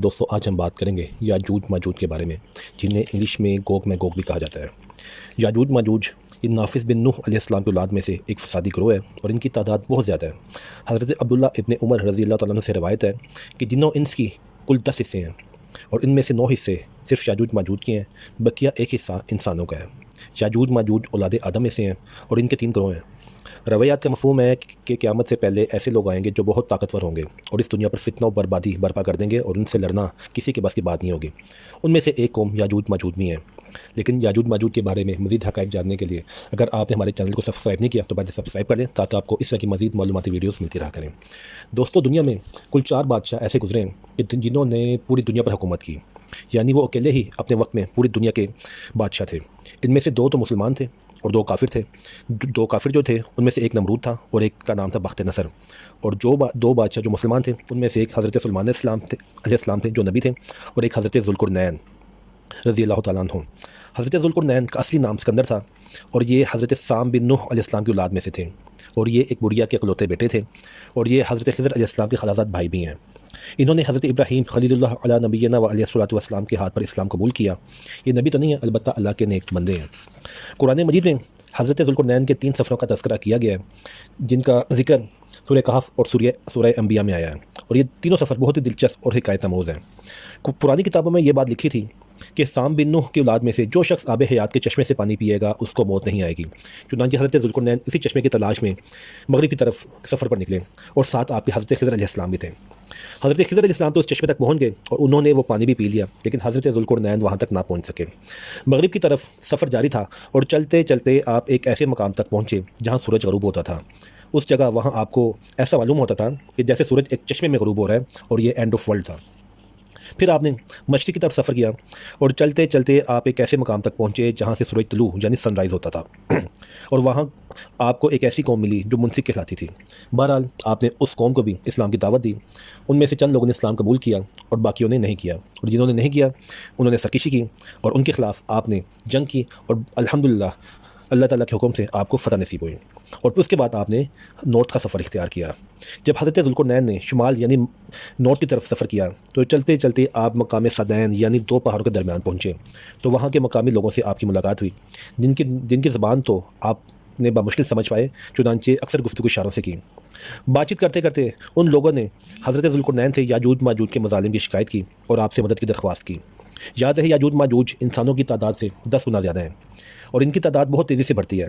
دوستوں آج ہم بات کریں گے یاجوج ماجوج کے بارے میں، جنہیں انگلش میں گوگ میگوگ بھی کہا جاتا ہے۔ یاجوج ماجوج یہ نافذ بن نوح علیہ السلام کی اولاد میں سے ایک فسادی گروہ ہے اور ان کی تعداد بہت زیادہ ہے۔ حضرت عبداللہ ابن عمر رضی اللہ تعالیٰ عنہ سے روایت ہے کہ جن و انس کی کل 10 حصے ہیں اور ان میں سے 9 حصے صرف یاجوج ماجوج کے ہیں، بقیہ ایک حصہ انسانوں کا ہے۔ یاجوج ماجوج اولاد آدم میں سے ہیں اور ان کے 3 گروہ ہیں۔ روایات کا مفہوم ہے کہ قیامت سے پہلے ایسے لوگ آئیں گے جو بہت طاقتور ہوں گے اور اس دنیا پر فتنہ و بربادی برپا کر دیں گے اور ان سے لڑنا کسی کے بس کی بات نہیں ہوگی۔ ان میں سے ایک قوم یاجوج ماجوج بھی ہیں۔ لیکن یاجوج ماجوج کے بارے میں مزید حقائق جاننے کے لیے اگر آپ نے ہمارے چینل کو سبسکرائب نہیں کیا تو پہلے سبسکرائب کر لیں تاکہ آپ کو اس طرح کی مزید معلوماتی ویڈیوز ملتی رہا کریں۔ دوستوں دنیا میں کل 4 بادشاہ ایسے گزرے ہیں کہ جنہوں نے پوری دنیا پر حکومت کی، یعنی وہ اکیلے ہی اپنے وقت میں پوری دنیا کے بادشاہ تھے۔ ان میں سے 2 تو مسلمان تھے اور 2 کافر تھے۔ 2 کافر جو تھے ان میں سے ایک نمرود تھا اور ایک کا نام تھا بخت نصر، اور 2 بادشاہ جو مسلمان تھے ان میں سے ایک حضرت سلیمان علیہ السلام تھے جو نبی تھے، اور ایک حضرت ذوالقرنین رضی اللہ تعالیٰ عنہ۔ حضرت ذوالقرنین کا اصلی نام اسکندر تھا اور یہ حضرت سام بن نوح علیہ السلام کی اولاد میں سے تھے، اور یہ ایک بڑھیا کے اکلوتے بیٹے تھے، اور یہ حضرت خضر علیہ السلام کے خالازاد بھائی بھی ہیں۔ انہوں نے حضرت ابراہیم خلیل اللہ علیہ نبینا و علیہ الصلوۃ والسلام کے ہاتھ پر اسلام قبول کیا۔ یہ نبی تو نہیں ہے، البتہ اللہ کے نیک بندے ہیں۔ قرآن مجید میں حضرت ذوالقرنین کے 3 سفروں کا تذکرہ کیا گیا ہے جن کا ذکر سورہ کہف اور سورہ انبیاء میں آیا ہے، اور یہ تینوں سفر بہت ہی دلچسپ اور حکایت آموز ہیں۔ پرانی کتابوں میں یہ بات لکھی تھی کہ سام بن نوح کی اولاد میں سے جو شخص آب حیات کے چشمے سے پانی پیے گا اس کو موت نہیں آئے گی۔ چنانچہ حضرت ذوالقرنین اسی چشمے کی تلاش میں مغرب کی طرف سفر پر نکلے اور ساتھ آپ کے حضرت خضر علیہ السلام بھی تھے۔ حضرت خضر علیہ السلام تو اس چشمے تک پہنچ گئے اور انہوں نے وہ پانی بھی پی لیا، لیکن حضرت ذوالقرنین وہاں تک نہ پہنچ سکے۔ مغرب کی طرف سفر جاری تھا اور چلتے چلتے آپ ایک ایسے مقام تک پہنچے جہاں سورج غروب ہوتا تھا۔ اس جگہ وہاں آپ کو ایسا معلوم ہوتا تھا کہ جیسے سورج ایک چشمے میں غروب ہو رہا ہے اور یہ اینڈ آف ورلڈ تھا۔ پھر آپ نے مشرق کی طرف سفر کیا اور چلتے چلتے آپ ایک ایسے مقام تک پہنچے جہاں سے سورج طلوع یعنی سن رائز ہوتا تھا، اور وہاں آپ کو ایک ایسی قوم ملی جو منسک کہلاتی تھی۔ بہرحال آپ نے اس قوم کو بھی اسلام کی دعوت دی۔ ان میں سے چند لوگوں نے اسلام قبول کیا اور باقیوں نے نہیں کیا، اور جنہوں نے نہیں کیا انہوں نے سرکشی کی اور ان کے خلاف آپ نے جنگ کی، اور الحمدللہ اللہ تعالیٰ کے حکم سے آپ کو فتح نصیب ہوئی، اور پھر اس کے بعد آپ نے نارتھ کا سفر اختیار کیا۔ جب حضرت ذوالقرنین نے شمال یعنی نارتھ کی طرف سفر کیا تو چلتے چلتے آپ مقام صدین یعنی 2 پہاڑوں کے درمیان پہنچے، تو وہاں کے مقامی لوگوں سے آپ کی ملاقات ہوئی جن کی زبان تو آپ نے بمشکل سمجھ پائے، چنانچہ اکثر گفتگو اشاروں سے کی۔ بات چیت کرتے کرتے ان لوگوں نے حضرت ذوالقرنین سے یاجوج ماجوج کے مظالم کی شکایت کی اور آپ سے مدد کی درخواست کی۔ یاد رہے یاجوج ماجوج انسانوں کی تعداد سے 10 گنا زیادہ ہیں اور ان کی تعداد بہت تیزی سے بڑھتی ہے،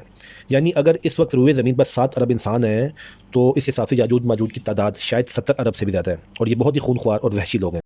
یعنی اگر اس وقت روئے زمین پر 7 ارب انسان ہیں تو اس حساب سے یاجوج ماجوج کی تعداد شاید 70 ارب سے بھی زیادہ ہے، اور یہ بہت ہی خونخوار اور وحشی لوگ ہیں۔